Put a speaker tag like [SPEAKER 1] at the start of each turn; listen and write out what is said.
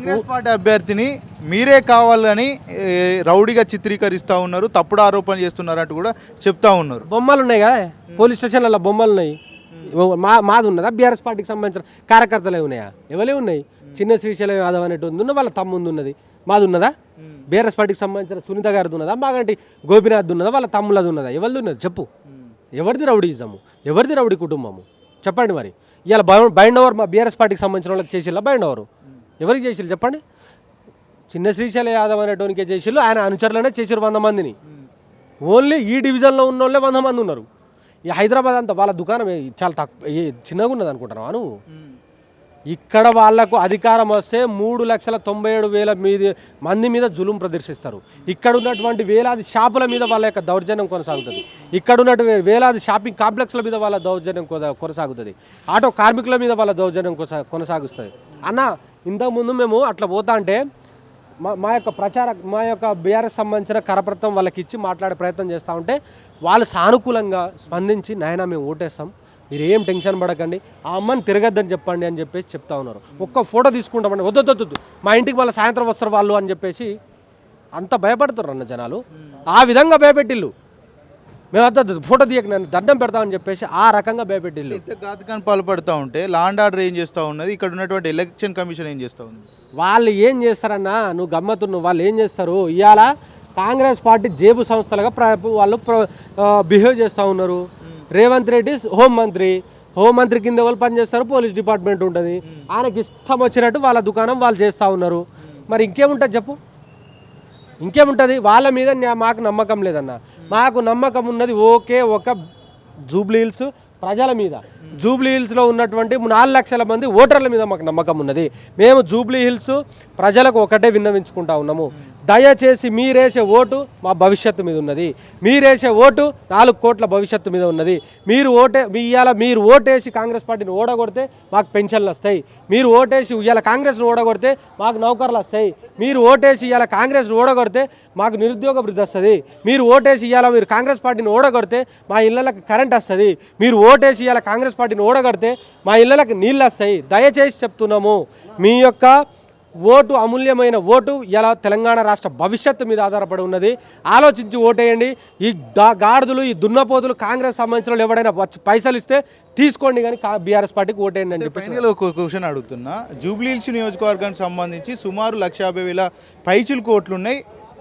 [SPEAKER 1] Congress party అభ్యర్థిని మీరే కావాలని రౌడీగా చిత్రీకరిస్తూ ఉన్నారు, తప్పుడు ఆరోపణలు చేస్తున్నారు అంటూ కూడా చెప్తా ఉన్నారు.
[SPEAKER 2] బొమ్మలు ఉన్నాయి కదా పోలీస్ స్టేషన్లలో, బొమ్మలు ఉన్నాయి. మాది ఉన్నదా? బీఆర్ఎస్ పార్టీకి సంబంధించిన కార్యకర్తలే ఉన్నాయా? ఎవరే ఉన్నాయి? చిన్న శ్రీశైలం యాదవ్ అనేటు ఉంది, వాళ్ళ తమ్ముంది ఉన్నది. మాది ఉన్నదా? బీఆర్ఎస్ పార్టీకి సంబంధించిన సునీత గారిది ఉన్నదా? మాగంటి గోపినాథ్ ఉన్నదా? వాళ్ళ తమ్ములది ఉన్నదా? ఎవరిది ఉన్నది చెప్పు? ఎవరిది రౌడీజము? ఎవరిది రౌడీ కుటుంబము? చెప్పండి. మరి ఇవాళ బైండ్ ఓవర్ మా బీఆర్ఎస్ పార్టీకి సంబంధించిన వాళ్ళకి చేసిల్లా బైండ్ ఓవర్? ఎవరికి చేసిల్లు చెప్పండి? చిన్న శ్రీశైల యాదవ్ అనేటోనికే చేసిల్లు, ఆయన అనుచరులనే చేసిరు 100 మందిని. ఓన్లీ ఈ డివిజన్లో ఉన్న వాళ్ళే 100 మంది ఉన్నారు. ఈ హైదరాబాద్ అంతా వాళ్ళ దుకాణం చాలా తక్కువ చిన్నగా ఉన్నది అనుకుంటున్నావా నువ్వు? ఇక్కడ వాళ్లకు అధికారం వస్తే 3,97,000 మంది మీద జులుం ప్రదర్శిస్తారు. ఇక్కడ ఉన్నటువంటి వేలాది షాపుల మీద వాళ్ళ యొక్క దౌర్జన్యం కొనసాగుతుంది. ఇక్కడ ఉన్నటువంటి వేలాది షాపింగ్ కాంప్లెక్స్ల మీద వాళ్ళ దౌర్జన్యం కొనసాగుతుంది. ఆటో కార్మికుల మీద వాళ్ళ దౌర్జన్యం కొనసాగుతుంది. అన్న ఇంతకుముందు మేము అట్లా పోతా అంటే మా యొక్క బీఆర్ఎస్ సంబంధించిన కరపత్రం వాళ్ళకి ఇచ్చి మాట్లాడే ప్రయత్నం చేస్తూ ఉంటే వాళ్ళు సానుకూలంగా స్పందించి నాయన మేము ఓటేస్తాం, మీరు ఏం టెన్షన్ పడకండి, ఆ అమ్మని తిరగద్దని చెప్పండి అని చెప్పేసి చెప్తా ఉన్నారు. ఒక్క ఫోటో తీసుకుంటామండి, వద్దొద్దు మా ఇంటికి వాళ్ళ సాయంత్రం వస్తారు వాళ్ళు అని చెప్పేసి అంత భయపడుతున్నారు అన్న జనాలు. ఆ విధంగా భయపెట్టిల్లు. మేము వద్దు ఫోటో తీయక నేను దండం పెడతామని చెప్పేసి ఆ రకంగా భయపెట్టిల్లు.
[SPEAKER 1] ఘాతకాన్ని పాల్పడుతూ ఉంటే లా అండ్ ఆర్డర్ ఏం చేస్తూ ఉన్నది, ఇక్కడ ఉన్నటువంటి ఎలక్షన్ కమిషన్ ఏం చేస్తూ ఉంది?
[SPEAKER 2] వాళ్ళు ఏం చేస్తారన్నా, నువ్వు గమ్మతున్న వాళ్ళు ఏం చేస్తారు? ఇవాళ కాంగ్రెస్ పార్టీ జేబు సంస్థలుగా వాళ్ళు బిహేవ్ చేస్తూ ఉన్నారు. రేవంత్ రెడ్డి హోంమంత్రి కింద వాళ్ళు పనిచేస్తారు, పోలీస్ డిపార్ట్మెంట్ ఉంటుంది. ఆయనకి ఇష్టం వచ్చినట్టు వాళ్ళ దుకాణం వాళ్ళు చేస్తూ ఉన్నారు. మరి ఇంకేముంటుంది చెప్పు? ఇంకేముంటుంది? వాళ్ళ మీద మాకు నమ్మకం లేదన్న. మాకు నమ్మకం ఉన్నది ఒక జూబ్లీ హిల్స్ ప్రజల మీద, జూబ్లీ హిల్స్లో ఉన్నటువంటి 4 లక్షల మంది ఓటర్ల మీద మాకు నమ్మకం ఉన్నది. మేము జూబ్లీ హిల్స్ ప్రజలకు ఒకటే విన్నవించుకుంటా ఉన్నాము, దయచేసి మీరేసే ఓటు మా భవిష్యత్తు మీద ఉన్నది. మీరేసే ఓటు 4 కోట్ల భవిష్యత్తు మీద ఉన్నది. మీరు ఓటేసి కాంగ్రెస్ పార్టీని ఓడగొడితే మాకు పెన్షన్లు వస్తాయి. మీరు ఓటేసి ఇవాళ కాంగ్రెస్ను ఓడగొడితే మాకు నౌకర్లు వస్తాయి. మీరు ఓటేసి ఇవాళ కాంగ్రెస్ను ఓడగొడితే మాకు నిరుద్యోగ వృద్ధి వస్తుంది. మీరు ఓటేసి ఇవాళ మీరు కాంగ్రెస్ పార్టీని ఓడగొడితే మా ఇళ్ళకి కరెంట్ వస్తుంది. మీరు ఓటేసి ఇవాళ కాంగ్రెస్ పార్టీని ఓడగొడితే మా ఇళ్ళకి నీళ్ళు వస్తాయి. దయచేసి చెప్తున్నాము, మీ యొక్క ఓటు అమూల్యమైన ఓటు ఇలా తెలంగాణ రాష్ట్ర భవిష్యత్తు మీద ఆధారపడి ఉన్నది. ఆలోచించి ఓటేయండి. ఈ గాడిదలు, ఈ దున్నపోతులు కాంగ్రెస్ సంబంధించిన ఎవడైనా పైసలు ఇస్తే తీసుకోండి, కానీ బీఆర్ఎస్ పార్టీకి ఓటేయండి అని చెప్పి
[SPEAKER 1] ఒక క్వశ్చన్ అడుగుతున్నా. జూబ్లీ హిల్స్ నియోజకవర్గానికి సంబంధించి సుమారు 1,50,000 పైచిలకు ఓట్లు ఉన్నాయి.